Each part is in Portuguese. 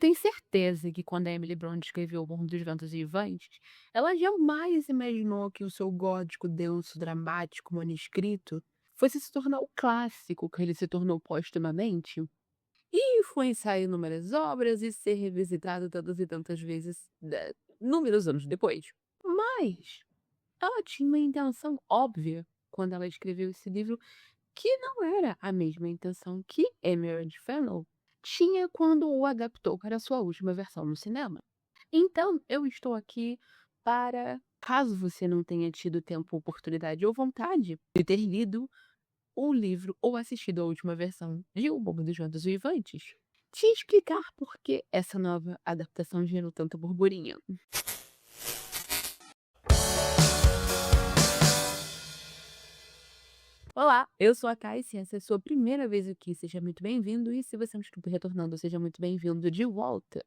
tenho certeza que quando a Emily Bront escreveu O Morro dos Ventos Vivantes, ela jamais imaginou que o seu gótico denso, dramático manuscrito fosse se tornar o clássico que ele se tornou postumamente e influenciar inúmeras obras e ser revisitado tantas e tantas vezes, inúmeros anos depois. Mas ela tinha uma intenção óbvia quando ela escreveu esse livro, que não era a mesma intenção que Emerald Fennell tinha quando o adaptou para a sua última versão no cinema. Então, eu estou aqui para, caso você não tenha tido tempo, oportunidade ou vontade de ter lido o livro ou assistido a última versão de O Morro dos Ventos Vivantes, te explicar por que essa nova adaptação gerou tanta burburinho. Olá, eu sou a Kai, se essa é a sua primeira vez aqui, seja muito bem-vindo, e se você não estiver retornando, seja muito bem-vindo de volta.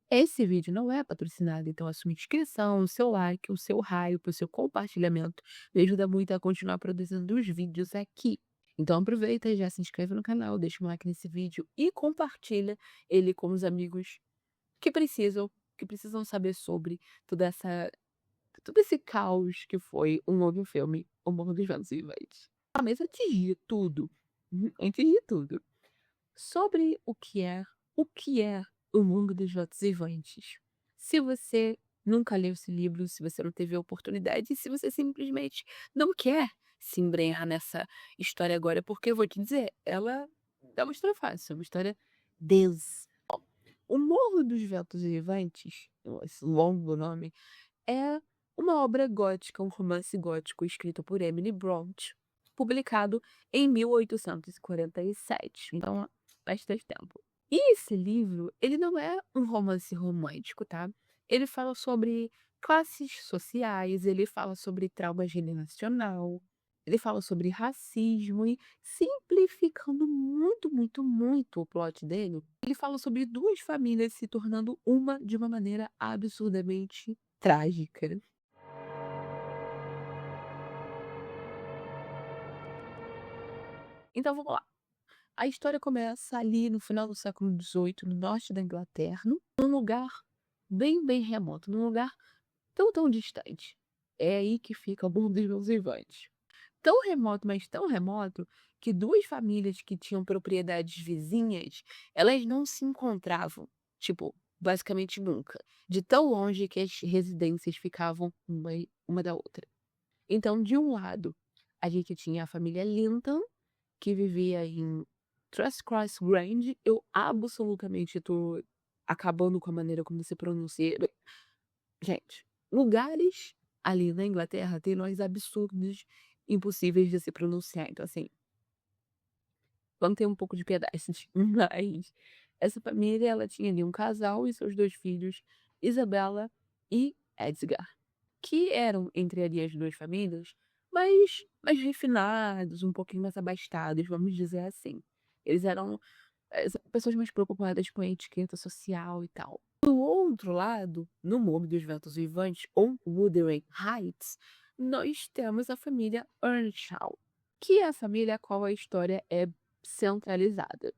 Esse vídeo não é patrocinado, então a sua inscrição, o seu like, o seu hype, o seu compartilhamento me ajuda muito a continuar produzindo os vídeos aqui. Então aproveita e já se inscreve no canal, deixa um like nesse vídeo e compartilha ele com os amigos que precisam saber sobre toda essa, todo esse caos que foi um novo filme, O Morro dos Ventos Vivantes. Mas antes de tudo, sobre o que é O Mundo dos Ventos Vivantes. Se você nunca leu esse livro, se você não teve a oportunidade, se você simplesmente não quer se embrenhar nessa história agora, porque eu vou te dizer, ela é uma história fácil, é uma história densa. O Morro dos Ventos Vivantes, esse longo nome, é uma obra gótica, um romance gótico escrito por Emily Bront, publicado em 1847, então há bastante tempo. E esse livro, ele não é um romance romântico, tá? Ele fala sobre classes sociais, ele fala sobre trauma generacional, ele fala sobre racismo e, simplificando muito, muito, muito o plot dele, ele fala sobre duas famílias se tornando uma de uma maneira absurdamente trágica. Então vamos lá. A história começa ali no final do século XVIII, no norte da Inglaterra, num lugar bem, bem remoto, num lugar tão, tão distante. É aí que fica o Morro dos Ventos Vivantes. Tão remoto, mas tão remoto, que duas famílias que tinham propriedades vizinhas, elas não se encontravam, tipo, basicamente nunca, de tão longe que as residências ficavam uma da outra. Então, de um lado, a gente tinha a família Linton, que vivia em Thrushcross Grange. Eu absolutamente tô acabando com a maneira como se pronuncia. Gente, lugares ali na Inglaterra têm nomes absurdos, impossíveis de se pronunciar. Então, assim, vamos ter um pouco de piedade. Mas essa família, ela tinha ali um casal e seus dois filhos, Isabella e Edgar, que eram, entre ali as duas famílias, mais refinados, um pouquinho mais abastados, vamos dizer assim. Eles eram pessoas mais preocupadas com a etiqueta social e tal. Do outro lado, no Morro dos Ventos Vivantes, ou Wuthering Heights, nós temos a família Earnshaw, que é a família a qual a história é centralizada.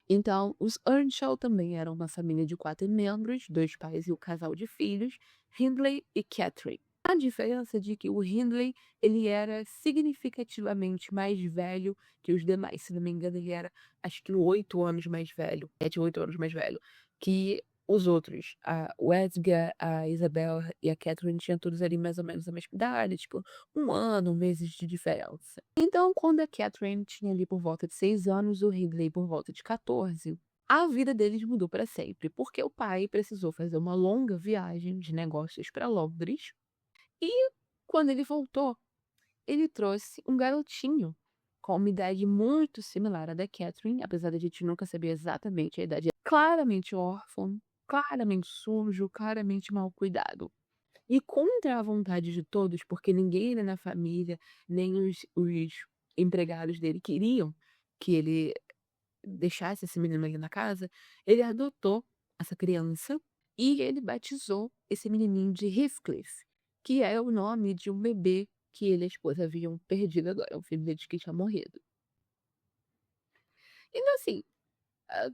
Então, os Earnshaw também eram uma família de 4 membros, 2 pais e um casal de filhos, Hindley e Catherine. A diferença é de que o Hindley, ele era significativamente mais velho que os demais. Se não me engano, ele era, acho que 8 anos mais velho, 7, 8 anos mais velho que os outros. O Edgar, a Isabel e a Catherine tinham todos ali mais ou menos a mesma idade, tipo, 1 ano, meses de diferença. Então, quando a Catherine tinha ali por volta de 6 anos, o Hindley por volta de 14, a vida deles mudou para sempre, porque o pai precisou fazer uma longa viagem de negócios para Londres e, quando ele voltou, ele trouxe um garotinho com uma idade muito similar à da Catherine, apesar da gente nunca saber exatamente a idade. Claramente órfão, claramente sujo, claramente mal cuidado. E contra a vontade de todos, porque ninguém na família, nem os empregados dele queriam que ele deixasse esse menino ali na casa, ele adotou essa criança e ele batizou esse menininho de Heathcliff, que é o nome de um bebê que ele e a esposa haviam perdido agora, o filho deles que tinha morrido. Então, assim, ah,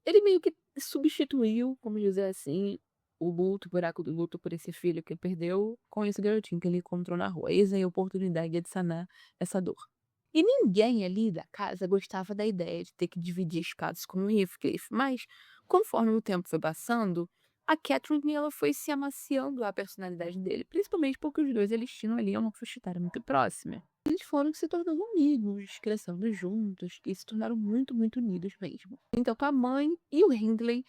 ele meio que substituiu, vamos dizer assim, o buraco do luto por esse filho que ele perdeu com esse garotinho que ele encontrou na rua. Eis aí a oportunidade de sanar essa dor. E ninguém ali da casa gostava da ideia de ter que dividir espaços com o Heathcliff, mas conforme o tempo foi passando, a Catherine ela foi se amaciando à personalidade dele, principalmente porque os dois eles tinham ali uma faixa etária muito próxima. Eles foram se tornando amigos, crescendo juntos e se tornaram muito, muito unidos mesmo. Então, a mãe e o Hindley,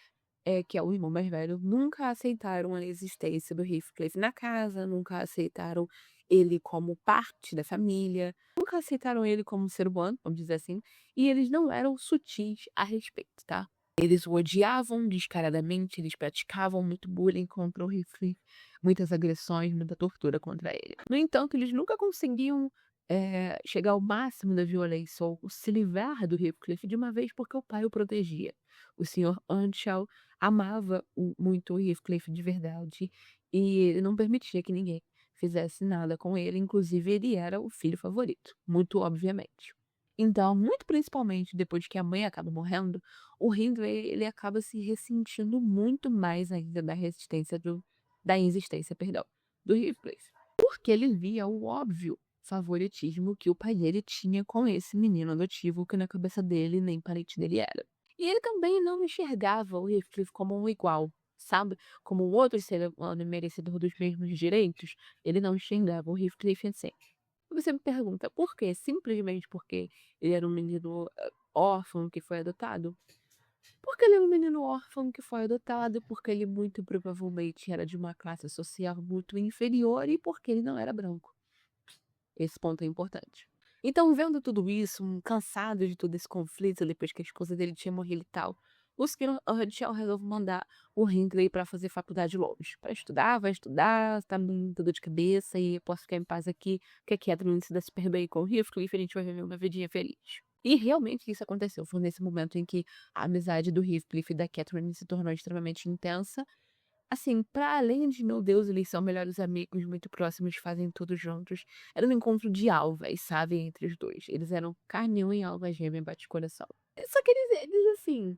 que é o irmão mais velho, nunca aceitaram a existência do Heathcliff na casa, nunca aceitaram ele como parte da família, nunca aceitaram ele como um ser humano, vamos dizer assim, e eles não eram sutis a respeito, tá? Eles o odiavam descaradamente, eles praticavam muito bullying contra o Heathcliff, muitas agressões, muita tortura contra ele. No entanto, eles nunca conseguiam chegar ao máximo da violência ou se livrar do Heathcliff de uma vez porque o pai o protegia. O Sr. Earnshaw amava muito o Heathcliff de verdade e ele não permitia que ninguém fizesse nada com ele, inclusive ele era o filho favorito, muito obviamente. Então, muito principalmente depois que a mãe acaba morrendo, o Hindley ele acaba se ressentindo muito mais ainda da insistência, perdão, do Heathcliff, porque ele via o óbvio favoritismo que o pai dele tinha com esse menino adotivo que na cabeça dele nem parente dele era. E ele também não enxergava o Heathcliff como um igual, sabe? Como um outro ser humano merecedor dos mesmos direitos, ele não enxergava o Heathcliff assim. Você me pergunta por quê? Simplesmente porque ele era um menino órfão que foi adotado? Porque ele era um menino órfão que foi adotado, porque ele muito provavelmente era de uma classe social muito inferior e porque ele não era branco. Esse ponto é importante. Então, vendo tudo isso, cansado de todo esse conflito, depois que a esposa dele tinha morrido e tal, o Sr. Earnshaw resolve mandar o Hindley para fazer faculdade longe. Para estudar, vai estudar, tá me dando dor de cabeça e posso ficar em paz aqui, porque a Catherine se dá super bem com o Heathcliff e a gente vai viver uma vidinha feliz. E realmente isso aconteceu. Foi nesse momento em que a amizade do Heathcliff e da Catherine se tornou extremamente intensa. Assim, pra além de, meu Deus, eles são melhores amigos, muito próximos, fazem tudo juntos. Era um encontro de almas, sabe, entre os dois. Eles eram carne e alma gêmea, bate-coração. Só que eles, assim,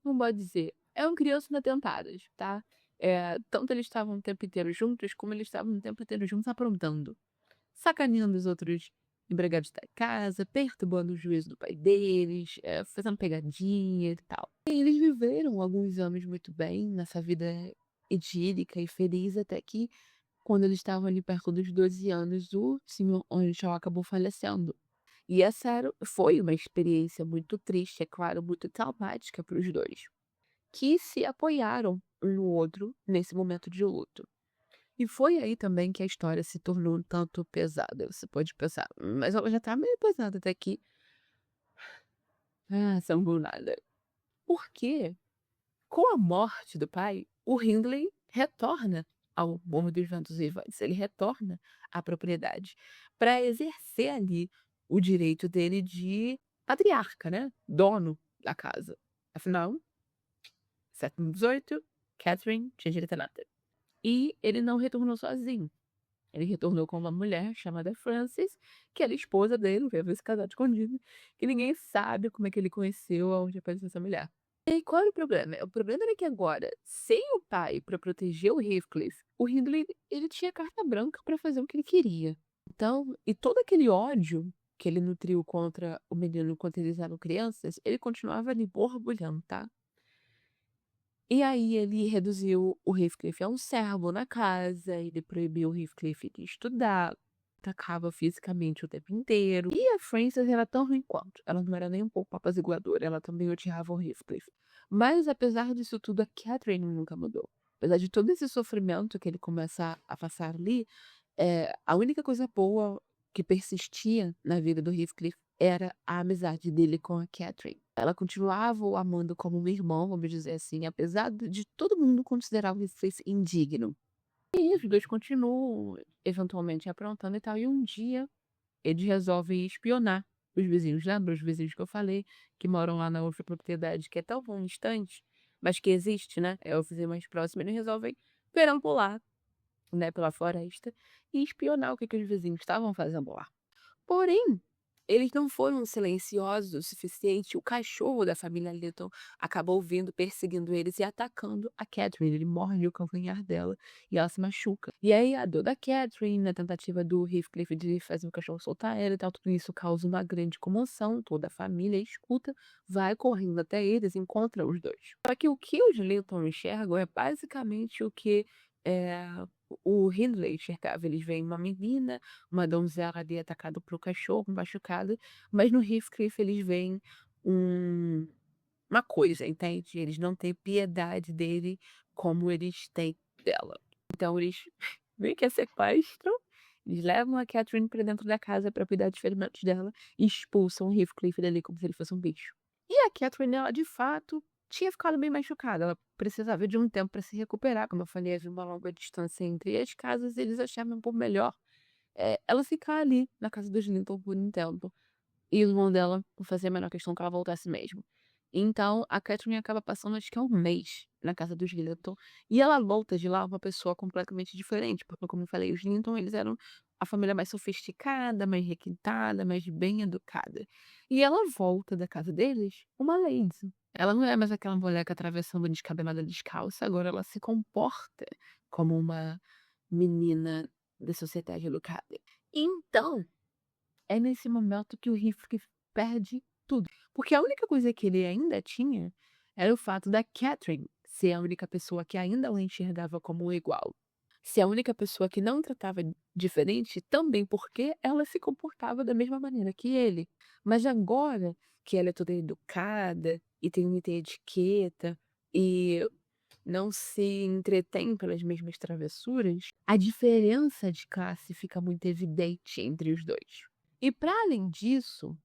como pode dizer, eram crianças inatentadas, tá? Tanto eles estavam o tempo inteiro juntos, como eles estavam o tempo inteiro juntos aprontando. Sacaneando os outros empregados da casa, perturbando o juízo do pai deles, fazendo pegadinha e tal. E eles viveram alguns anos muito bem nessa vida idílica e feliz, até que, quando eles estavam ali perto dos 12 anos, o Sr. Earnshaw acabou falecendo. E foi uma experiência muito triste, é claro, muito traumática para os dois, que se apoiaram um no outro nesse momento de luto. E foi aí também que a história se tornou um tanto pesada. Você pode pensar, mas ela já tá meio pesada até aqui. Sanguinada. Porque, com a morte do pai, o Hindley retorna ao Morro dos Ventos Vivos. Ele retorna à propriedade para exercer ali o direito dele de patriarca, né? Dono da casa. Afinal, século XVIII, Catherine tinha direito a nada. E ele não retornou sozinho. Ele retornou com uma mulher chamada Frances, que era esposa dele, veio esse casal escondido, que ninguém sabe como é que ele conheceu, aonde apareceu essa mulher. E qual era o problema? O problema era que agora, sem o pai para proteger o Heathcliff, o Hindley ele tinha carta branca para fazer o que ele queria. Então, e todo aquele ódio que ele nutriu contra o menino enquanto eles eram crianças, ele continuava ali borbulhando, tá? E aí ele reduziu o Heathcliff a um servo na casa, ele proibiu o Heathcliff de estudar, atacava fisicamente o tempo inteiro. E a Frances era tão ruim quanto. Ela não era nem um pouco apaziguadora, ela também odiava o Heathcliff. Mas apesar disso tudo, a Catherine nunca mudou. Apesar de todo esse sofrimento que ele começa a passar ali, a única coisa boa que persistia na vida do Heathcliff era a amizade dele com a Catherine. Ela continuava o amando como um irmão, vamos dizer assim, apesar de todo mundo considerar o Heathcliff indigno. E os dois continuam, eventualmente, aprontando e tal. E um dia, eles resolvem espionar os vizinhos. Lembra os vizinhos que eu falei? Que moram lá na outra propriedade, que é tão distante, mas que existe, né? É o vizinho mais próximo. Eles resolvem perambular, né, pela floresta e espionar o que os vizinhos estavam fazendo lá. Porém, eles não foram silenciosos o suficiente. O cachorro da família Little acabou vindo, perseguindo eles e atacando a Catherine. Ele morde o calcanhar dela e ela se machuca. E aí a dor da Catherine, na tentativa do Heathcliff de fazer o cachorro soltar ela e tal, tudo isso causa uma grande comoção. Toda a família escuta, vai correndo até eles, encontra os dois. Só que o que os Linton enxergam é basicamente o que o Hindley enxergava. Eles veem uma menina, uma donzela ali atacada por um cachorro, machucada, mas no Heathcliff eles veem uma coisa, entende? Eles não têm piedade dele como eles têm dela. Então eles meio que a sequestram, eles levam a Catherine pra dentro da casa pra cuidar dos ferimentos dela e expulsam o Heathcliff dali como se ele fosse um bicho. E a Catherine, ela de fato tinha ficado bem machucada. Ela precisava de um tempo para se recuperar. Como eu falei, havia uma longa distância entre as casas e eles achavam por melhor ela ficar ali na casa dos Linton por um tempo. E o irmão dela não fazia a menor questão que ela voltasse mesmo. Então, a Catherine acaba passando acho que é um mês na casa dos Linton. E ela volta de lá uma pessoa completamente diferente. Porque, como eu falei, os Linton, eles eram a família mais sofisticada, mais requintada, mais bem educada. E ela volta da casa deles uma lady. Ela não é mais aquela mulher que atravessando descabelada descalça. Agora ela se comporta como uma menina da sociedade educada. Então, é nesse momento que o Heathcliff perde tudo. Porque a única coisa que ele ainda tinha era o fato da Catherine ser a única pessoa que ainda o enxergava como um igual. Ser a única pessoa que não tratava diferente também porque ela se comportava da mesma maneira que ele. Mas agora que ela é toda educada e tem muita etiqueta e não se entretém pelas mesmas travessuras, a diferença de classe fica muito evidente entre os dois. E para além disso,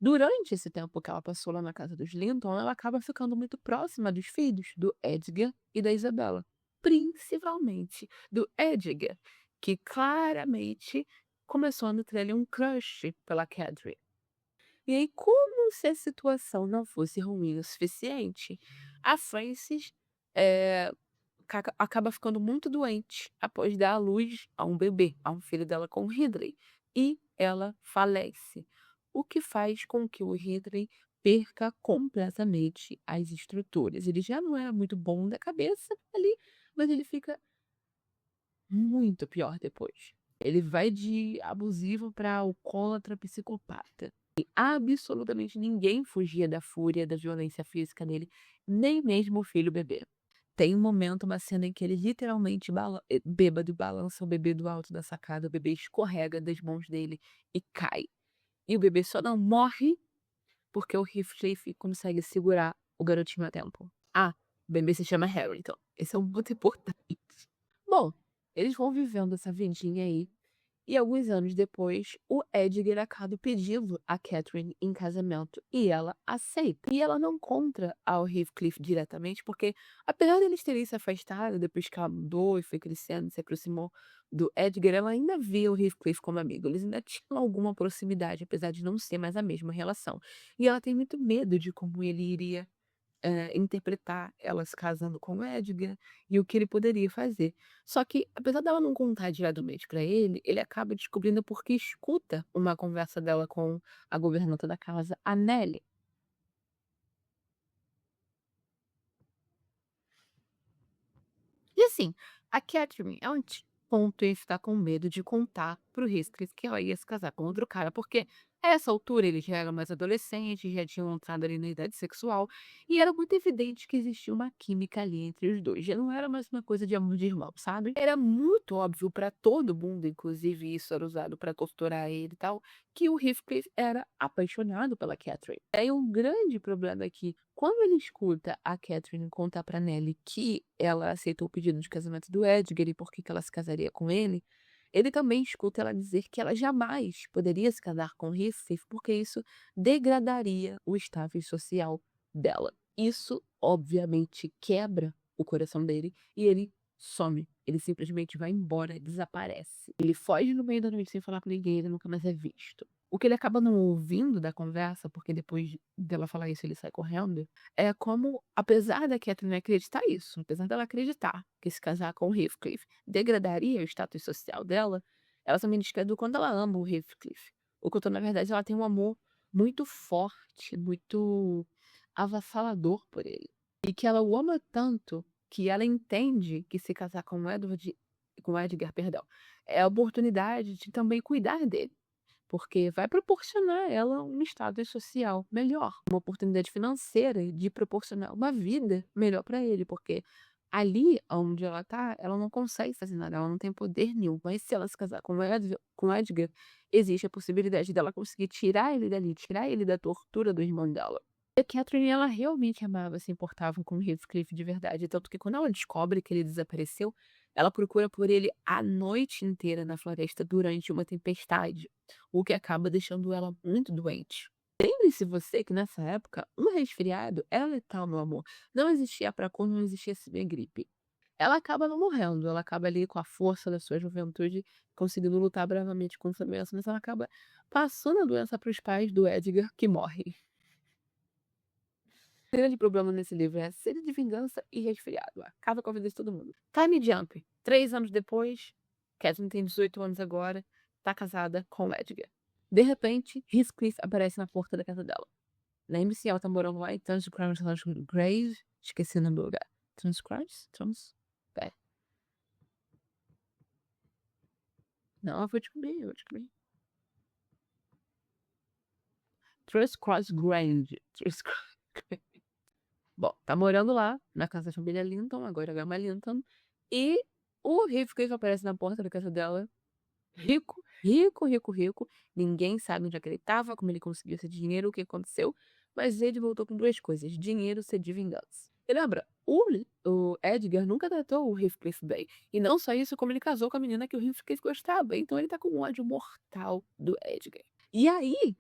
durante esse tempo que ela passou lá na casa dos Linton, ela acaba ficando muito próxima dos filhos, do Edgar e da Isabella. Principalmente do Edgar, que claramente começou a nutrir ali um crush pela Catherine. E aí, como se a situação não fosse ruim o suficiente, a Frances acaba ficando muito doente após dar à luz a um bebê, a um filho dela com o Ridley. E ela falece, o que faz com que o Ridley perca completamente as estruturas. Ele já não era muito bom da cabeça ali, mas ele fica muito pior depois. Ele vai de abusivo para alcoólatra psicopata. E absolutamente ninguém fugia da fúria, da violência física dele, nem mesmo o filho bebê. Tem um momento, uma cena em que ele literalmente bêbado balança o bebê do alto da sacada, o bebê escorrega das mãos dele e cai. E o bebê só não morre porque o Heathcliff consegue segurar o garotinho a tempo. Ah, o bebê se chama Harry, então. Esse é um ponto importante. Bom, eles vão vivendo essa vidinha aí. E alguns anos depois, o Edgar acaba pedindo a Catherine em casamento e ela aceita. E ela não conta ao Heathcliff diretamente, porque apesar deles terem se afastado depois que ela mudou e foi crescendo, se aproximou do Edgar, ela ainda via o Heathcliff como amigo. Eles ainda tinham alguma proximidade, apesar de não ser mais a mesma relação. E ela tem muito medo de como ele iria interpretar ela se casando com o Edgar e o que ele poderia fazer. Só que, apesar dela não contar diretamente pra ele, ele acaba descobrindo porque escuta uma conversa dela com a governanta da casa, a Nelly. E assim, a Catherine, ela tinha um ponto em estar com medo de contar pro Heathcliff que ela ia se casar com outro cara, porque a essa altura eles já eram mais adolescentes, já tinham entrado ali na idade sexual, e era muito evidente que existia uma química ali entre os dois. Já não era mais uma coisa de amor de irmão, sabe? Era muito óbvio pra todo mundo, inclusive isso era usado pra torturar ele e tal, que o Heathcliff era apaixonado pela Catherine. Aí um grande problema é que, quando ele escuta a Catherine contar pra Nelly que ela aceitou o pedido de casamento do Edgar e por que que ela se casaria com ele também escuta ela dizer que ela jamais poderia se casar com Heathcliff porque isso degradaria o status social dela. Isso, obviamente, quebra o coração dele e ele some. Ele simplesmente vai embora, desaparece. Ele foge no meio da noite sem falar com ninguém, ele nunca mais é visto. O que ele acaba não ouvindo da conversa, porque depois dela falar isso ele sai correndo, é como, apesar da Catherine acreditar isso, apesar dela acreditar que se casar com o Heathcliff degradaria o status social dela, ela também diz que é do quanto ela ama o Heathcliff. O Couto, na verdade, ela tem um amor muito forte, muito avassalador por ele. E que ela o ama tanto que ela entende que se casar com o Edgar, perdão, é a oportunidade de também cuidar dele. Porque vai proporcionar a ela um status social melhor, uma oportunidade financeira de proporcionar uma vida melhor para ele, porque ali onde ela tá, ela não consegue fazer nada, ela não tem poder nenhum. Mas se ela se casar com o Edgar, existe a possibilidade dela conseguir tirar ele dali, tirar ele da tortura do irmão dela. E a Catherine, ela realmente amava, se importava com o Heathcliff de verdade, tanto que quando ela descobre que ele desapareceu, ela procura por ele a noite inteira na floresta durante uma tempestade, o que acaba deixando ela muito doente. Lembre-se você que nessa época, um resfriado é letal, meu amor. Não existia Pracon, não existia gripe. Ela acaba não morrendo, ela acaba ali com a força da sua juventude, conseguindo lutar bravamente contra a doença, mas ela acaba passando a doença para os pais do Edgar, que morre. O grande problema nesse livro é sede de vingança e resfriado. Acaba com a vida de todo mundo. Time Jump. 3 anos depois, Catherine tem 18 anos agora, tá casada com o Edgar. De repente, Heathcliff aparece na porta da casa dela. Lembre-se, ela tá morando lá em Transcribes Grave. Esqueci o nome do lugar. Transcribes? Pera. Não, eu vou descobrir. Transcribes Grange. Bom, tá morando lá, na casa da família Linton, agora é uma Linton. E o Heathcliff aparece na porta da casa dela. Rico, rico, rico, rico. Ninguém sabe onde é que ele tava, como ele conseguiu esse dinheiro, o que aconteceu. Mas ele voltou com 2 coisas: dinheiro, sede de vingança. E lembra, o Edgar nunca tratou o Heathcliff bem. E não só isso, como ele casou com a menina que o Heathcliff gostava. Então ele tá com um ódio mortal do Edgar. E aí,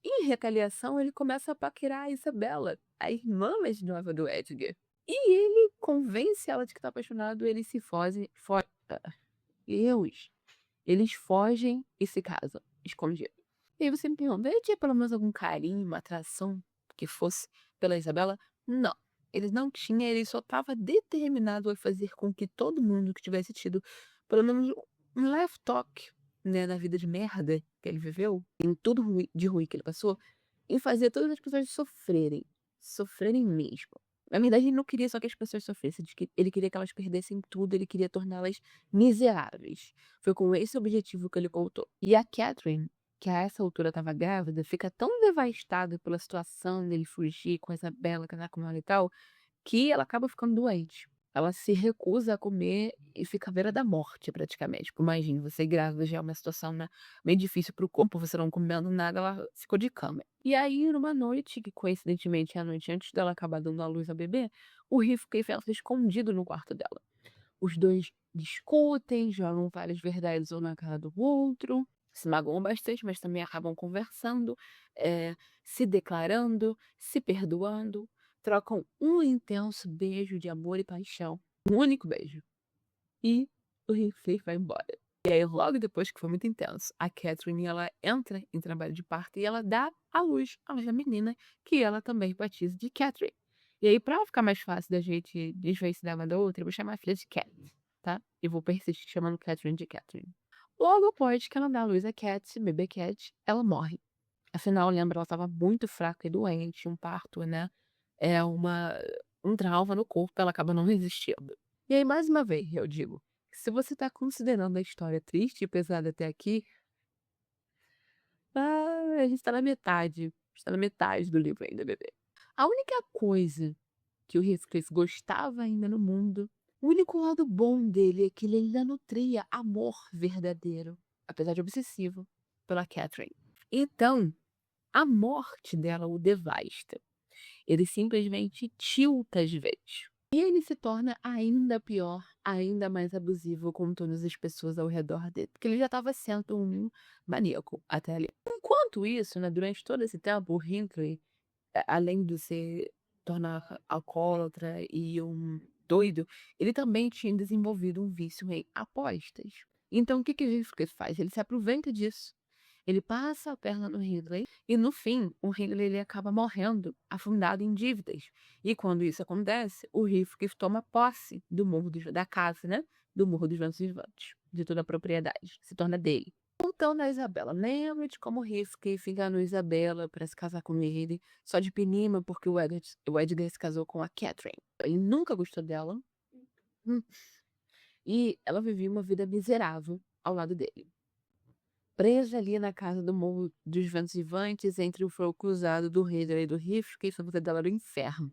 em retaliação, ele começa a paquerar a Isabela, a irmã mais nova do Edgar. E ele convence ela de que tá apaixonado, eles se fogem. Eles fogem e se casam, escondido. E aí você me pergunta, ele tinha pelo menos algum carinho, uma atração que fosse pela Isabela? Não. Ele não tinha, ele só estava determinado a fazer com que todo mundo que tivesse tido pelo menos um leve toque, né, na vida de merda que ele viveu, em tudo de ruim que ele passou, em fazer todas as pessoas sofrerem mesmo. Na verdade, ele não queria só que as pessoas sofressem, ele queria que elas perdessem tudo, ele queria torná-las miseráveis. Foi com esse objetivo que ele contou. E a Catherine, que a essa altura estava grávida, fica tão devastada pela situação dele fugir com a Isabela, casar com ela e tal, que ela acaba ficando doente. Ela se recusa a comer e fica à beira da morte, praticamente. Tipo, imagina, você grávida já é uma situação, né, meio difícil pro corpo, você não comendo nada, ela ficou de cama. E aí, numa noite, que coincidentemente é a noite antes dela acabar dando à luz ao bebê, o Heathcliff fica escondido no quarto dela. Os dois discutem, jogam várias verdades um na cara do outro, se magoam bastante, mas também acabam conversando, se declarando, se perdoando, trocam um intenso beijo de amor e paixão. Um único beijo. E o Heathcliff vai embora. E aí, logo depois, que foi muito intenso, a Catherine, ela entra em trabalho de parto e ela dá à luz a uma menina que ela também batiza de Catherine. E aí, pra ficar mais fácil da gente desvencilhar uma da outra, eu vou chamar a filha de Cat, tá? E vou persistir chamando Catherine de Catherine. Logo após que ela dá à luz a Cat, bebê Cat, ela morre. Afinal, lembra, ela estava muito fraca e doente, um parto, né? É um trauma no corpo, ela acaba não resistindo. E aí, mais uma vez, eu digo, se você está considerando a história triste e pesada até aqui, a gente está na metade. Está na metade do livro ainda, bebê. A única coisa que o Heathcliff gostava ainda no mundo, o único lado bom dele é que ele ainda nutria amor verdadeiro, apesar de obsessivo, pela Catherine. Então, a morte dela o devasta. Ele simplesmente tilta às vezes. E ele se torna ainda pior, ainda mais abusivo com todas as pessoas ao redor dele. Porque ele já estava sendo um maníaco até ali. Enquanto isso, né, durante todo esse tempo, o Hindley, além de se tornar alcoólatra e um doido, ele também tinha desenvolvido um vício em apostas. Então, o que o Heathcliff faz? Ele se aproveita disso. Ele passa a perna no Hindley e, no fim, o Hindley ele acaba morrendo, afundado em dívidas. E quando isso acontece, o Heathcliff toma posse da casa, né? Do Morro dos Ventos Vivantes, de toda a propriedade. Se torna dele. Voltando a Isabela, lembra de como Heathcliff enganou Isabela para se casar com ele, só de pinima porque o Edgar se casou com a Catherine. Ele nunca gostou dela. Hum. E ela vivia uma vida miserável ao lado dele. Presa ali na casa do Morro dos Ventos Vivantes, entre o fogo cruzado do Ridley e do Heathcliff, a vida dela era o inferno.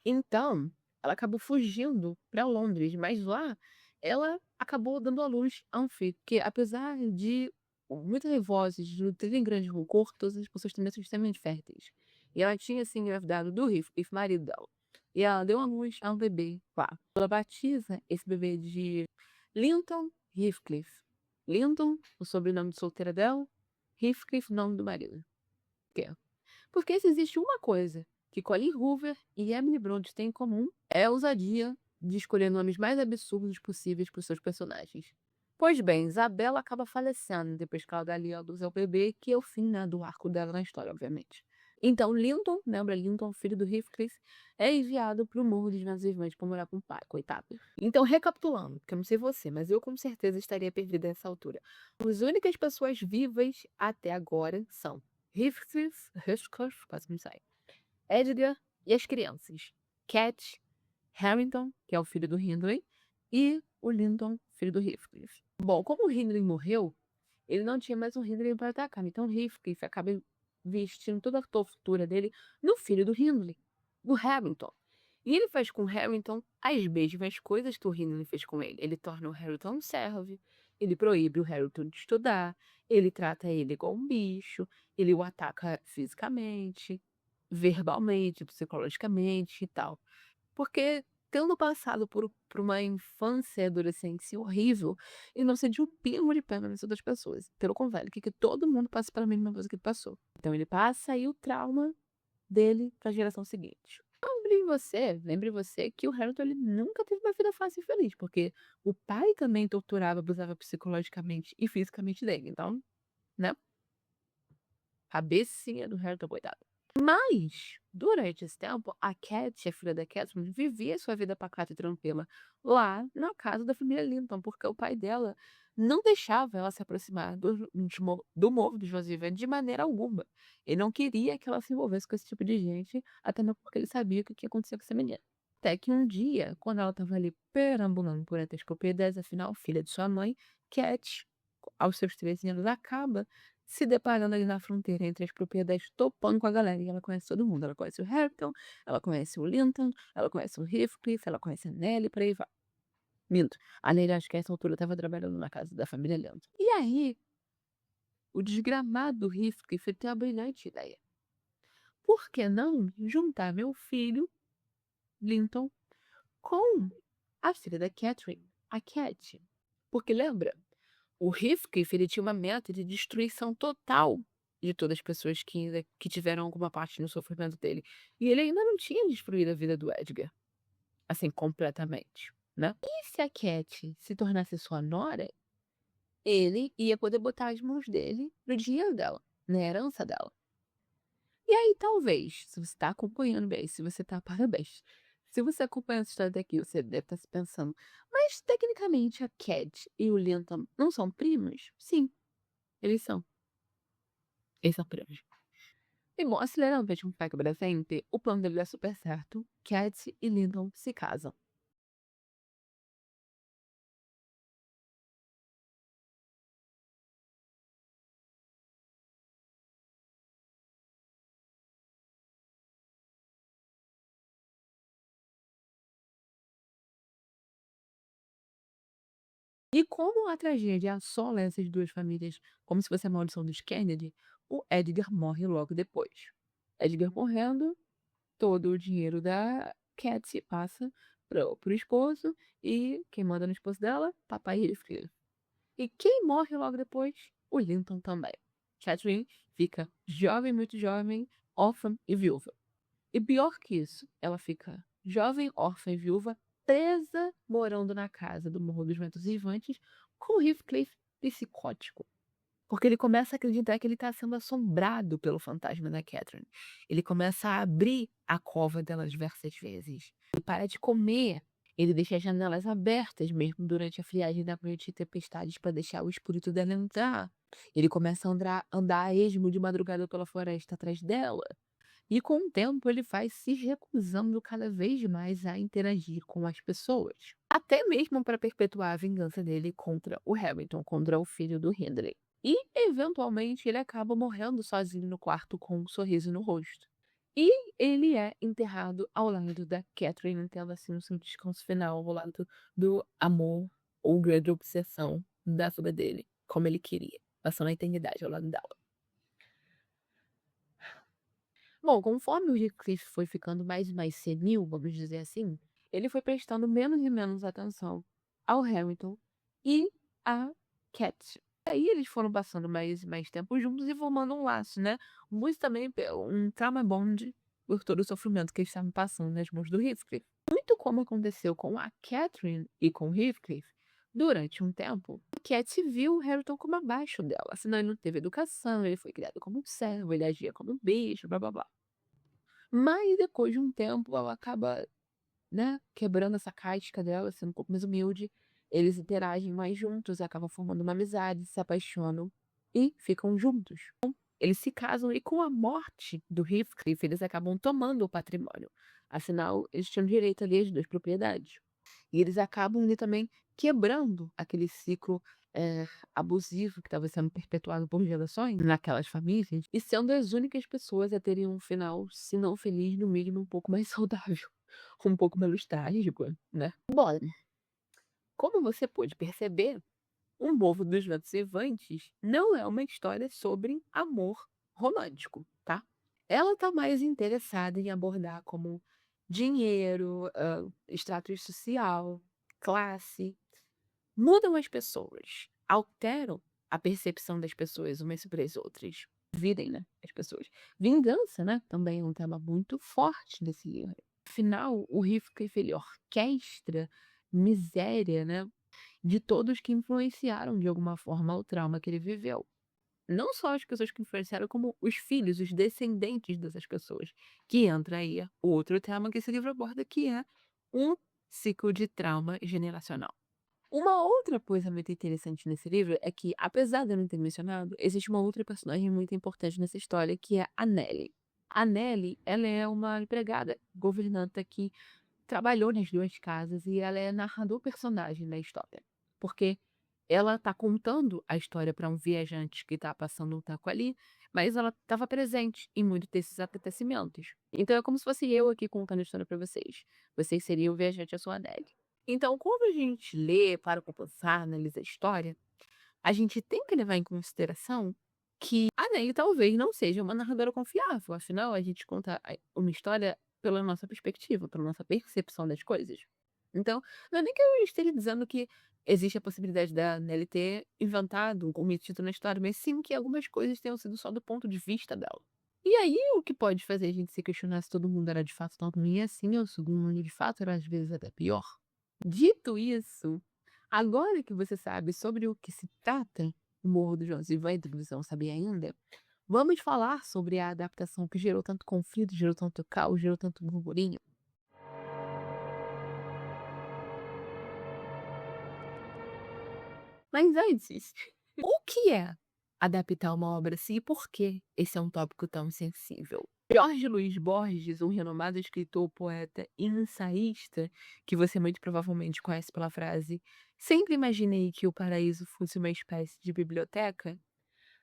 Então, ela acabou fugindo para Londres, mas lá ela acabou dando à luz a um filho, que apesar de muitas vozes de nutrirem grande rancor, todas as pessoas também são extremamente férteis. E ela tinha, assim, engravidado do Heathcliff, marido dela. E ela deu à luz a um bebê lá. Ela batiza esse bebê de Linton Heathcliff. Linton, o sobrenome de solteira dela, Heathcliff, o nome do marido. Por quê? Porque se existe uma coisa que Colin Hoover e Emily Bronte têm em comum, é a ousadia de escolher nomes mais absurdos possíveis para os seus personagens. Pois bem, Isabela acaba falecendo depois que ela dá ali a luz ao bebê, que é o fim, né, do arco dela na história, obviamente. Então, Linton, lembra Linton, filho do Heathcliff, é enviado para o Morro dos Ventos Vivantes para morar com o pai, coitado. Então, recapitulando, porque eu não sei você, mas eu com certeza estaria perdida nessa altura. As únicas pessoas vivas até agora são Heathcliff, quase me sai, Edgar e as crianças, Cat, Harrington, que é o filho do Hindley, e o Linton, filho do Heathcliff. Bom, como o Hindley morreu, ele não tinha mais um Hindley para atacar, então o Heathcliff acaba investindo toda a tortura dele no filho do Hindley, do Harrington. E ele faz com o Harrington as mesmas coisas que o Hindley fez com ele. Ele torna o Harrington um servo, ele proíbe o Harrington de estudar, ele trata ele igual um bicho, ele o ataca fisicamente, verbalmente, psicologicamente e tal. Porque tendo passado por uma infância e adolescência horrível, ele não sentiu um pingo de pena nas outras pessoas. Pelo contrário, ele quer que todo mundo passe pela mesma coisa que ele passou. Então ele passa aí o trauma dele para a geração seguinte. Lembre você que o Harrington ele nunca teve uma vida fácil e feliz, porque o pai também torturava, abusava psicologicamente e fisicamente dele. Então, né? Cabecinha do Harrington, coitado. Mas, durante esse tempo, a Cat, a filha da Catherine, vivia sua vida pacata e tranquila lá na casa da família Linton, porque o pai dela não deixava ela se aproximar do Morro dos Ventos Vivantes de maneira alguma. Ele não queria que ela se envolvesse com esse tipo de gente, até mesmo porque ele sabia o que ia acontecer com essa menina. Até que um dia, quando ela estava ali perambulando por entre as propriedades, afinal, filha de sua mãe, Cat, aos seus 13 anos, acaba se deparando ali na fronteira entre as propriedades, topando com a galera. E ela conhece todo mundo. Ela conhece o Harrington, ela conhece o Linton, ela conhece o Heathcliff, ela conhece a Nelly, por aí vai. Minto. A Nelly, acho que a essa altura, estava trabalhando na casa da família Linton. E aí, o desgramado Heathcliff tem a brilhante ideia. Por que não juntar meu filho, Linton, com a filha da Catherine, a Cat? Porque lembra? O Heathcliff, ele tinha uma meta de destruição total de todas as pessoas que tiveram alguma parte no sofrimento dele. E ele ainda não tinha destruído a vida do Edgar. Assim, completamente, né? E se a Cat se tornasse sua nora, ele ia poder botar as mãos dele no dinheiro dela, na herança dela. E aí, talvez, se você tá acompanhando bem, se você tá, parabéns. Se você acompanha essa história daqui, você deve estar se pensando, mas tecnicamente a Cat e o Linton não são primos? Sim, eles são. Eles são primos. E bom, acelerando para um pega pra frente, o plano dele dá super certo. Cat e Linton se casam. E como a tragédia assola essas duas famílias, como se fosse a maldição dos Kennedy, o Edgar morre logo depois. Edgar morrendo, todo o dinheiro da Cat passa pro esposo, e quem manda no esposo dela? Papai e filho. E quem morre logo depois? O Linton também. Catherine fica jovem, muito jovem, órfã e viúva. E pior que isso, ela fica jovem, órfã e viúva, presa, morando na casa do Morro dos Ventos Vivantes, com o Heathcliff psicótico. Porque ele começa a acreditar que ele está sendo assombrado pelo fantasma da Catherine. Ele começa a abrir a cova dela diversas vezes. Ele para de comer. Ele deixa as janelas abertas mesmo durante a friagem da noite e tempestades para deixar o espírito dela entrar. Ele começa a andar a esmo de madrugada pela floresta atrás dela. E com o tempo ele vai se recusando cada vez mais a interagir com as pessoas. Até mesmo para perpetuar a vingança dele contra o Hamilton, contra o filho do Hindley. E, eventualmente, ele acaba morrendo sozinho no quarto com um sorriso no rosto. E ele é enterrado ao lado da Catherine, tendo assim um seu descanso final, ao lado do amor ou grande obsessão da vida dele, como ele queria, passando a eternidade ao lado dela. Bom, conforme o Heathcliff foi ficando mais e mais senil, vamos dizer assim, ele foi prestando menos e menos atenção ao Hamilton e à Cat. Aí eles foram passando mais e mais tempo juntos e formando um laço, né? Muito também um trauma bond por todo o sofrimento que eles estavam passando nas mãos do Heathcliff. Muito como aconteceu com a Catherine e com o Heathcliff, durante um tempo, a Cat viu o Hamilton como abaixo dela, afinal ele não teve educação, ele foi criado como um servo, ele agia como um bicho, blá blá blá. Mas depois de um tempo ela acaba, né, quebrando essa casca dela, sendo um pouco mais humilde. Eles interagem mais juntos, acabam formando uma amizade, se apaixonam e ficam juntos. Eles se casam e com a morte do Heathcliff, eles acabam tomando o patrimônio. Afinal, eles tinham direito ali às duas propriedades. E eles acabam ali também quebrando aquele ciclo abusivo que estava sendo perpetuado por gerações naquelas famílias e sendo as únicas pessoas a terem um final, se não feliz, no mínimo um pouco mais saudável, um pouco menos trágico, né? Bom, como você pôde perceber, O Morro dos Ventos Uivantes não é uma história sobre amor romântico, tá? Ela tá mais interessada em abordar como dinheiro, status social, classe, mudam as pessoas, alteram a percepção das pessoas umas sobre as outras, dividem, né, as pessoas. Vingança, né, também é um tema muito forte nesse livro. Afinal, o Heathcliff, ele orquestra miséria, né, de todos que influenciaram de alguma forma o trauma que ele viveu. Não só as pessoas que influenciaram, como os filhos, os descendentes dessas pessoas. Que entra aí outro tema que esse livro aborda, que é um ciclo de trauma generacional. Uma outra coisa muito interessante nesse livro é que, apesar de eu não ter mencionado, existe uma outra personagem muito importante nessa história, que é a Nellie. A Nellie, ela é uma empregada governanta que trabalhou nas duas casas e ela é narrador-personagem na história. Porque ela tá contando a história para um viajante que tá passando um tempo ali, mas ela estava presente em muitos desses acontecimentos. Então é como se fosse eu aqui contando a história para vocês. Vocês seriam o viajante, a sua Nelly. Então, quando a gente lê, para pra pensar, analisa a história, a gente tem que levar em consideração que a Nelly talvez não seja uma narradora confiável. Afinal, a gente conta uma história pela nossa perspectiva, pela nossa percepção das coisas. Então, não é nem que eu esteja dizendo que existe a possibilidade da Nelly ter inventado um mito na história, mas sim que algumas coisas tenham sido só do ponto de vista dela. E aí, o que pode fazer a gente se questionar se todo mundo era de fato tão ruim assim, ou se todo mundo de fato era às vezes até pior. Dito isso, agora que você sabe sobre o que se trata o Morro dos Ventos Uivantes, você não sabia ainda, vamos falar sobre a adaptação que gerou tanto conflito, gerou tanto caos, gerou tanto burburinho. Mas antes, o que é adaptar uma obra assim e por que esse é um tópico tão sensível? Jorge Luiz Borges, um renomado escritor, poeta e ensaísta, que você muito provavelmente conhece pela frase "Sempre imaginei que o paraíso fosse uma espécie de biblioteca",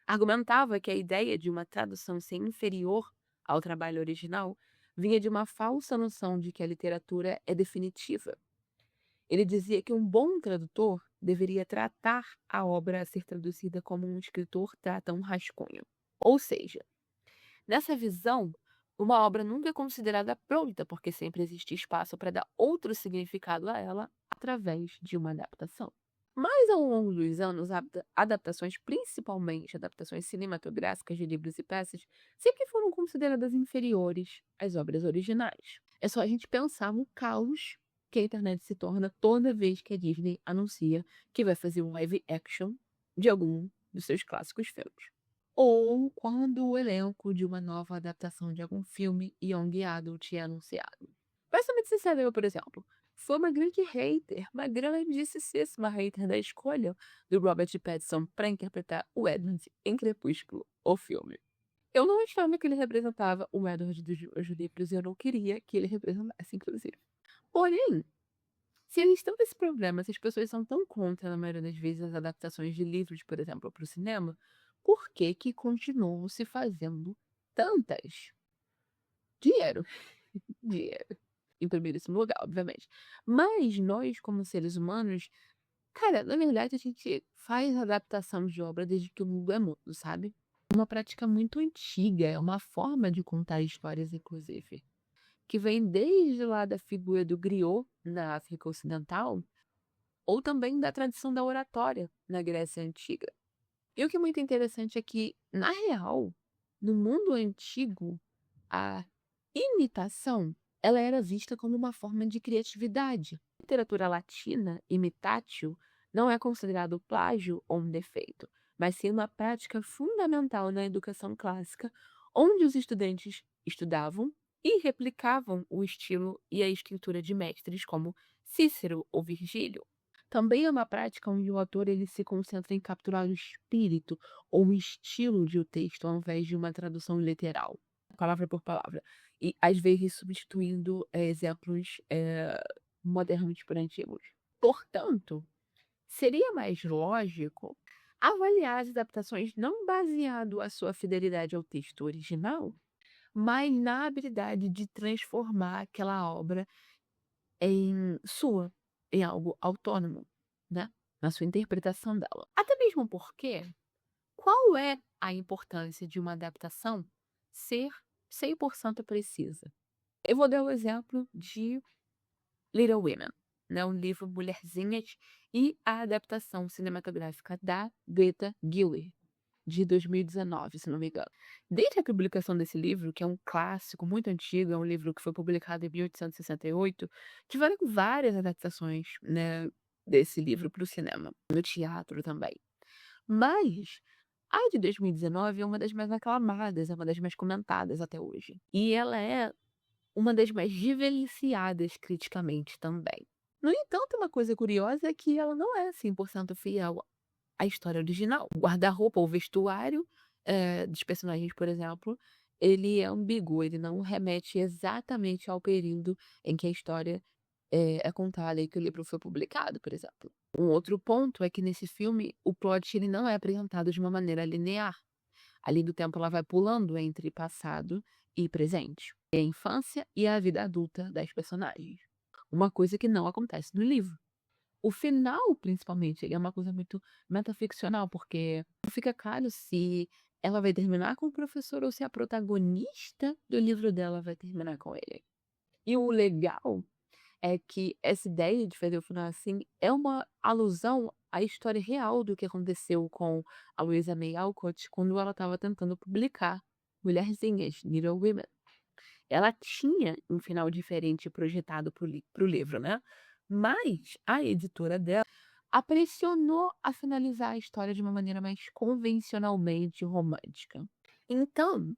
argumentava que a ideia de uma tradução ser inferior ao trabalho original vinha de uma falsa noção de que a literatura é definitiva. Ele dizia que um bom tradutor deveria tratar a obra a ser traduzida como um escritor trata um rascunho. Ou seja, nessa visão, uma obra nunca é considerada pronta, porque sempre existe espaço para dar outro significado a ela através de uma adaptação. Mas ao longo dos anos, adaptações, principalmente adaptações cinematográficas de livros e peças, sempre foram consideradas inferiores às obras originais. É só a gente pensar no caos que a internet se torna toda vez que a Disney anuncia que vai fazer um live action de algum dos seus clássicos filmes. Ou quando o elenco de uma nova adaptação de algum filme young adult é anunciado. Pra ser muito sincero, eu, por exemplo, foi uma grandíssima hater da escolha do Robert Pattinson para interpretar o Edward em Crepúsculo, o filme. Eu não achava que ele representava o Edward dos livros e eu não queria que ele representasse, inclusive. Porém, se eles têm esse problema, se as pessoas são tão contra, na maioria das vezes, as adaptações de livros, por exemplo, para o cinema, por que que continuam se fazendo tantas? Dinheiro. Dinheiro. Em primeiríssimo lugar, obviamente. Mas nós, como seres humanos, cara, na verdade a gente faz adaptação de obra desde que o mundo é mundo, sabe? Uma prática muito antiga, é uma forma de contar histórias, inclusive, que vem desde lá da figura do griot na África Ocidental, ou também da tradição da oratória na Grécia Antiga. E o que é muito interessante é que, na real, no mundo antigo, a imitação ela era vista como uma forma de criatividade. Na literatura latina, imitatio não é considerado plágio ou um defeito, mas sim uma prática fundamental na educação clássica, onde os estudantes estudavam e replicavam o estilo e a escritura de mestres como Cícero ou Virgílio. Também é uma prática onde o autor ele se concentra em capturar o espírito ou o estilo de o texto, ao invés de uma tradução literal, palavra por palavra. E às vezes substituindo exemplos modernos por antigos. Portanto, seria mais lógico avaliar as adaptações não baseado a sua fidelidade ao texto original, mas na habilidade de transformar aquela obra em algo autônomo, né? Na sua interpretação dela. Até mesmo porque, qual é a importância de uma adaptação ser 100% precisa? Eu vou dar o exemplo de Little Women, né? Um livro Mulherzinhas e a adaptação cinematográfica da Greta Gerwig, de 2019, se não me engano. Desde a publicação desse livro, que é um clássico muito antigo, é um livro que foi publicado em 1868, tiveram várias adaptações, né, desse livro para o cinema, no teatro também. Mas a de 2019 é uma das mais aclamadas, é uma das mais comentadas até hoje. E ela é uma das mais vivenciadas criticamente também. No entanto, uma coisa curiosa é que ela não é 100% fiel à história original. O guarda-roupa, o vestuário dos personagens, por exemplo, ele é ambíguo, ele não remete exatamente ao período em que a história é contada e que o livro foi publicado, por exemplo. Um outro ponto é que nesse filme o plot ele não é apresentado de uma maneira linear. A linha do tempo ela vai pulando entre passado e presente, a infância e a vida adulta das personagens. Uma coisa que não acontece no livro. O final, principalmente, ele é uma coisa muito metaficcional, porque não fica claro se ela vai terminar com o professor ou se a protagonista do livro dela vai terminar com ele. E o legal é que essa ideia de fazer o final assim é uma alusão à história real do que aconteceu com a Louisa May Alcott quando ela estava tentando publicar Mulherzinhas, Little Women. Ela tinha um final diferente projetado para o livro, né? Mas a editora dela a pressionou a finalizar a história de uma maneira mais convencionalmente romântica. Então,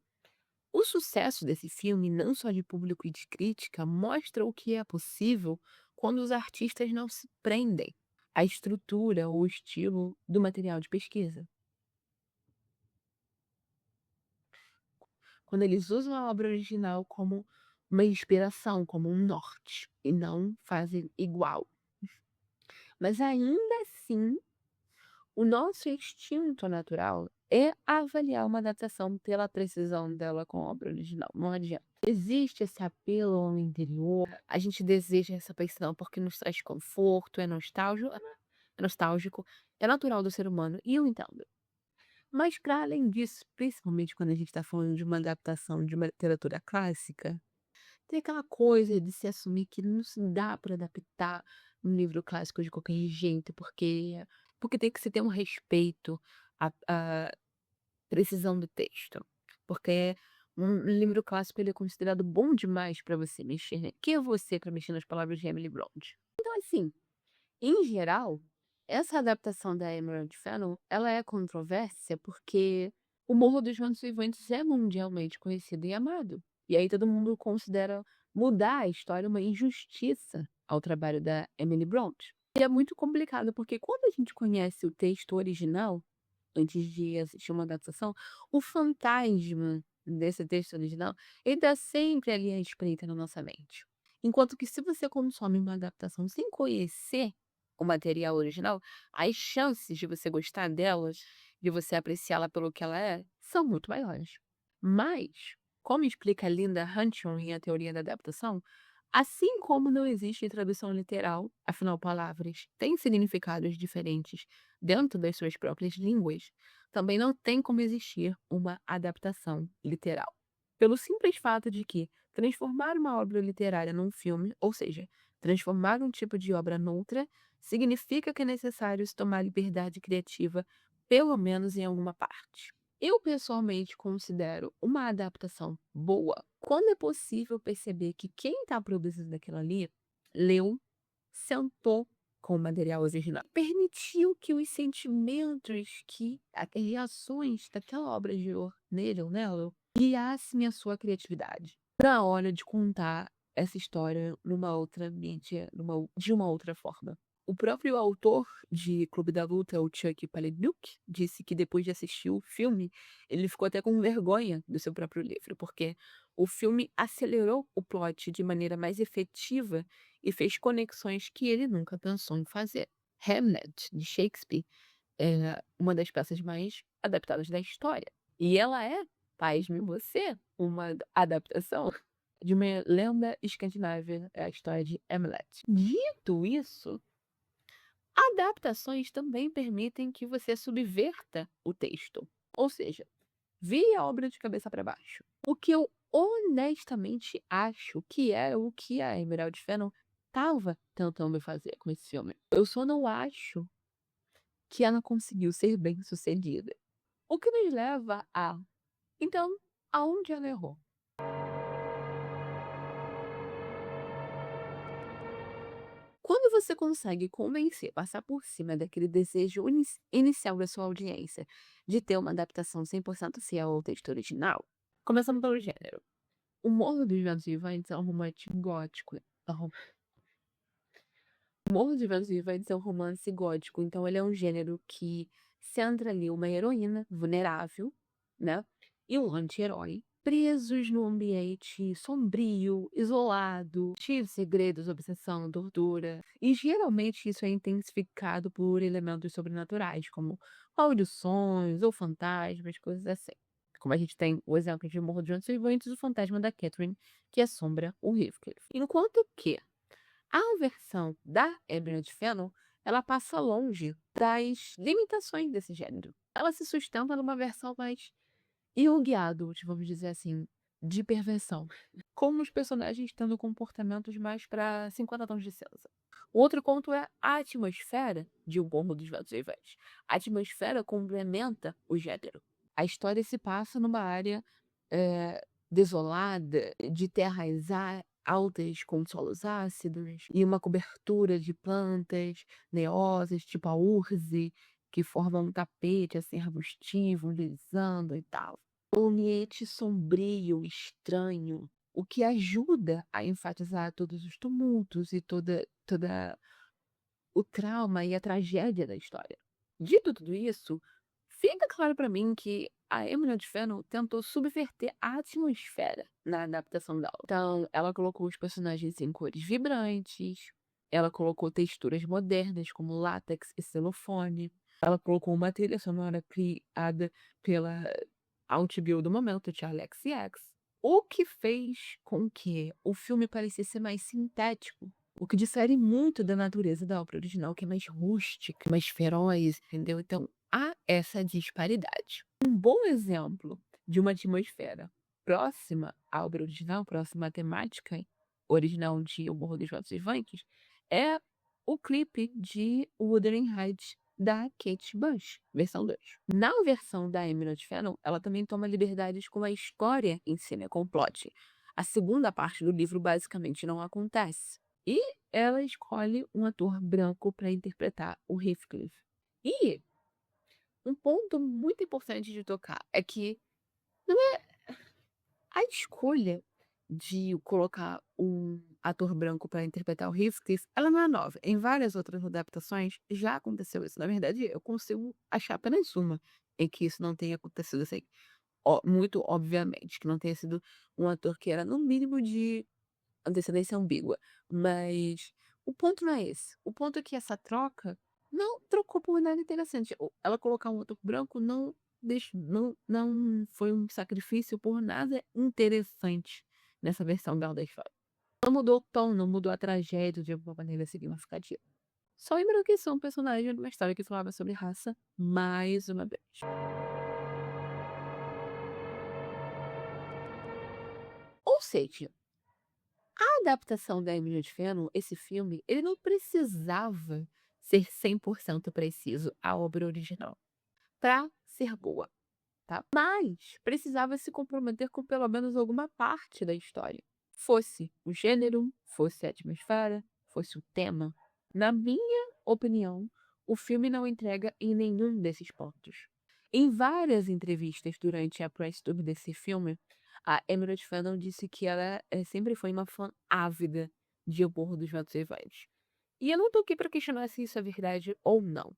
o sucesso desse filme, não só de público e de crítica, mostra o que é possível quando os artistas não se prendem à estrutura ou estilo do material de pesquisa. Quando eles usam a obra original como uma inspiração, como um norte, e não fazem igual. Mas ainda assim, o nosso instinto natural é avaliar uma adaptação pela precisão dela com a obra original. Não adianta. Existe esse apelo ao interior, a gente deseja essa paixão porque nos traz conforto, nostálgico, é natural do ser humano, e eu entendo. Mas, para além disso, principalmente quando a gente está falando de uma adaptação de uma literatura clássica, tem aquela coisa de se assumir que não se dá para adaptar um livro clássico de qualquer jeito, porque tem que se ter um respeito à precisão do texto. Porque um livro clássico ele é considerado bom demais para você mexer, né? Quem é você para mexer nas palavras de Emily Bronte? Então, assim, em geral, essa adaptação da Emerald Fennell, ela é controversa porque o Morro dos Ventos Vivantes é mundialmente conhecido e amado. E aí todo mundo considera mudar a história uma injustiça ao trabalho da Emily Bront. E é muito complicado, porque quando a gente conhece o texto original, antes de assistir uma adaptação, o fantasma desse texto original, ele tá sempre ali à espreita na nossa mente. Enquanto que se você consome uma adaptação sem conhecer o material original, as chances de você gostar dela, de você apreciá-la pelo que ela é, são muito maiores. Mas, como explica Linda Huntington em A Teoria da Adaptação, assim como não existe tradução literal, afinal palavras têm significados diferentes dentro das suas próprias línguas, também não tem como existir uma adaptação literal. Pelo simples fato de que transformar uma obra literária num filme, ou seja, transformar um tipo de obra noutra, significa que é necessário se tomar liberdade criativa, pelo menos em alguma parte. Eu pessoalmente considero uma adaptação boa quando é possível perceber que quem está produzindo aquilo ali leu, sentou com o material original, permitiu que os sentimentos, que as reações daquela obra gerou nele ou nela, guiassem a sua criatividade na hora de contar essa história numa outra mídia, de uma outra forma. O próprio autor de Clube da Luta, o Chuck Palahniuk, disse que depois de assistir o filme, ele ficou até com vergonha do seu próprio livro, porque o filme acelerou o plot de maneira mais efetiva e fez conexões que ele nunca pensou em fazer. Hamlet, de Shakespeare, é uma das peças mais adaptadas da história. E ela é, pasme você, uma adaptação de uma lenda escandinava, é a história de Hamlet. Dito isso, adaptações também permitem que você subverta o texto, ou seja, vire a obra de cabeça para baixo. O que eu honestamente acho que é o que a Emerald Fennell estava tentando fazer com esse filme. Eu só não acho que ela conseguiu ser bem sucedida. O que nos leva a... Então, aonde ela errou? Quando você consegue convencer, passar por cima daquele desejo inicial da sua audiência de ter uma adaptação 100% fiel ao texto original, começando pelo gênero. O Morro dos Ventos Vivantes é um romance gótico. O Morro dos Ventos Vivantes é um romance gótico, então ele é um gênero que centra ali uma heroína vulnerável, né? E um anti-herói presos num ambiente sombrio, isolado, cheio de segredos, obsessão, tortura. E geralmente isso é intensificado por elementos sobrenaturais, como maldições ou fantasmas, coisas assim. Como a gente tem o exemplo de Morro dos Ventos Vivantes, o fantasma da Catherine, que assombra o Heathcliff. Enquanto que a versão da Emerald Fennell, ela passa longe das limitações desse gênero. Ela se sustenta numa versão mais Young Adult, vamos dizer assim, de perversão. Com os personagens tendo comportamentos mais para 50 tons de cinza. O outro ponto é a atmosfera de O Morro dos Ventos Vivantes. A atmosfera complementa o gênero. A história se passa numa área desolada, de terras altas com solos ácidos e uma cobertura de plantas neosas, tipo a urze, que formam um tapete assim arbustivo, lisando e tal. Um ambiente sombrio, estranho, o que ajuda a enfatizar todos os tumultos e toda o trauma e a tragédia da história. Dito tudo isso, fica claro para mim que a Emerald Fennell tentou subverter a atmosfera na adaptação dela. Então, ela colocou os personagens em cores vibrantes, ela colocou texturas modernas como látex e celofane, ela colocou uma trilha sonora criada pela Outbill do momento, de Alex X, o que fez com que o filme parecesse mais sintético, o que difere muito da natureza da obra original, que é mais rústica, mais feroz, entendeu? Então, há essa disparidade. Um bom exemplo de uma atmosfera próxima à obra original, próxima à temática original de O Morro dos Ventos Vivantes, é o clipe de Wuthering Heights, da Kate Bush, versão 2. Na versão da Emerald Fennell, ela também toma liberdades com a história em si, né, com o plot. A segunda parte do livro basicamente não acontece. E ela escolhe um ator branco para interpretar o Heathcliff. E um ponto muito importante de tocar é que não é a escolha de colocar um ator branco para interpretar o Heathcliff, ela não é nova. Em várias outras adaptações já aconteceu isso. Na verdade, eu consigo achar apenas uma em que isso não tenha acontecido assim. Muito obviamente, que não tenha sido um ator que era, no mínimo, de antecedência ambígua. Mas o ponto não é esse. O ponto é que essa troca não trocou por nada interessante. Ela colocar um ator branco não foi um sacrifício por nada interessante nessa versão dela da história. Não mudou o tom, não mudou a tragédia de alguma maneira significativa. Só embranqueceu um personagem de uma história que falava sobre raça mais uma vez. Ou seja, a adaptação da Emily Fennell, esse filme, ele não precisava ser 100% preciso à obra original para ser boa, tá? Mas precisava se comprometer com pelo menos alguma parte da história. Fosse o gênero, fosse a atmosfera, fosse o tema. Na minha opinião, o filme não entrega em nenhum desses pontos. Em várias entrevistas durante a press tour desse filme, a Emerald Fennell disse que ela sempre foi uma fã ávida de O Morro dos Ventos Vivantes. E eu não tô aqui pra questionar se isso é verdade ou não.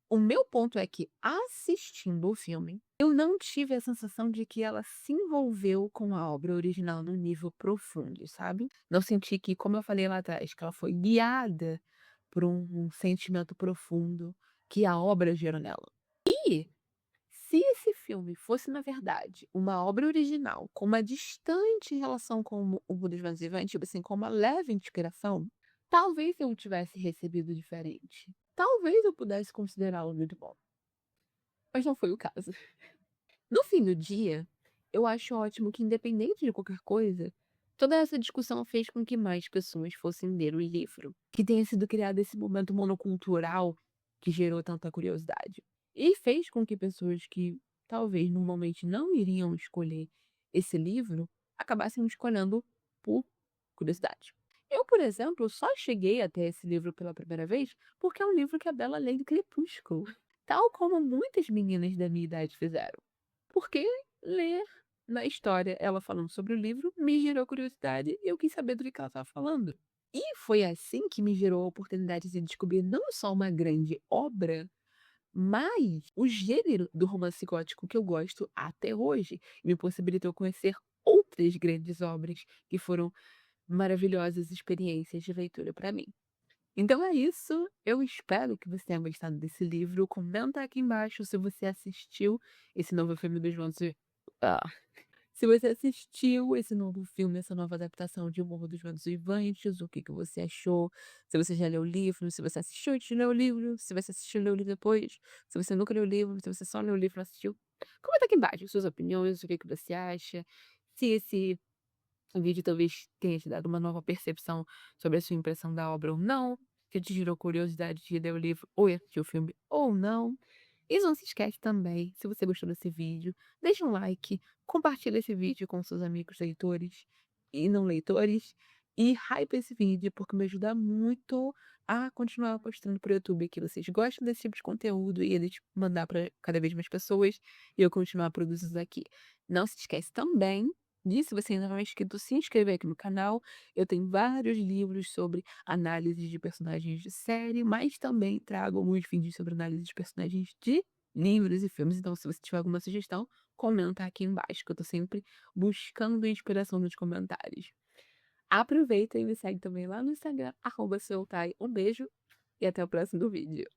O meu ponto é que, assistindo o filme, eu não tive a sensação de que ela se envolveu com a obra original num nível profundo, sabe? Não senti que, como eu falei lá atrás, que ela foi guiada por um sentimento profundo que a obra gerou nela. E se esse filme fosse, na verdade, uma obra original com uma distante relação com o Buda dos Vivantes, tipo assim, com uma leve inspiração, talvez eu tivesse recebido diferente. Talvez eu pudesse considerá-lo muito bom. Mas não foi o caso. No fim do dia, eu acho ótimo que, independente de qualquer coisa, toda essa discussão fez com que mais pessoas fossem ler o livro, que tenha sido criado esse momento monocultural que gerou tanta curiosidade. E fez com que pessoas que talvez normalmente não iriam escolher esse livro acabassem escolhendo por curiosidade. Eu, por exemplo, só cheguei até esse livro pela primeira vez porque é um livro que a Bella lê do Crepúsculo, tal como muitas meninas da minha idade fizeram. Porque ler na história ela falando sobre o livro me gerou curiosidade e eu quis saber do que ela estava falando. E foi assim que me gerou a oportunidade de descobrir não só uma grande obra, mas o gênero do romance gótico que eu gosto até hoje. Me possibilitou conhecer outras grandes obras que foram maravilhosas experiências de leitura para mim. Então é isso. Eu espero que você tenha gostado desse livro. Comenta aqui embaixo se você assistiu esse novo filme dos Ventos. Se você assistiu esse novo filme, essa nova adaptação de O Morro dos Ventos Vivantes, o que você achou? Se você já leu o livro, se você assistiu antes de ler o livro, se você assistiu e leu o livro depois, se você nunca leu o livro, se você só leu o livro e não assistiu. Comenta aqui embaixo suas opiniões, o que você acha. Se esse vídeo talvez tenha te dado uma nova percepção sobre a sua impressão da obra ou não, que te gerou curiosidade de ler o livro ou assistir o filme ou não. E não se esquece também, se você gostou desse vídeo, deixa um like, compartilha esse vídeo com seus amigos leitores e não leitores, e hype esse vídeo, porque me ajuda muito a continuar postando pro YouTube que vocês gostam desse tipo de conteúdo e eles mandar para cada vez mais pessoas e eu continuar produzindo aqui. Não se esquece também de, se você ainda não é inscrito, se inscrever aqui no canal. Eu tenho vários livros sobre análise de personagens de série, mas também trago alguns vídeos sobre análise de personagens de livros e filmes. Então, se você tiver alguma sugestão, comenta aqui embaixo, que eu tô sempre buscando inspiração nos comentários. Aproveita e me segue também lá no Instagram, @soltai. Um beijo e até o próximo vídeo.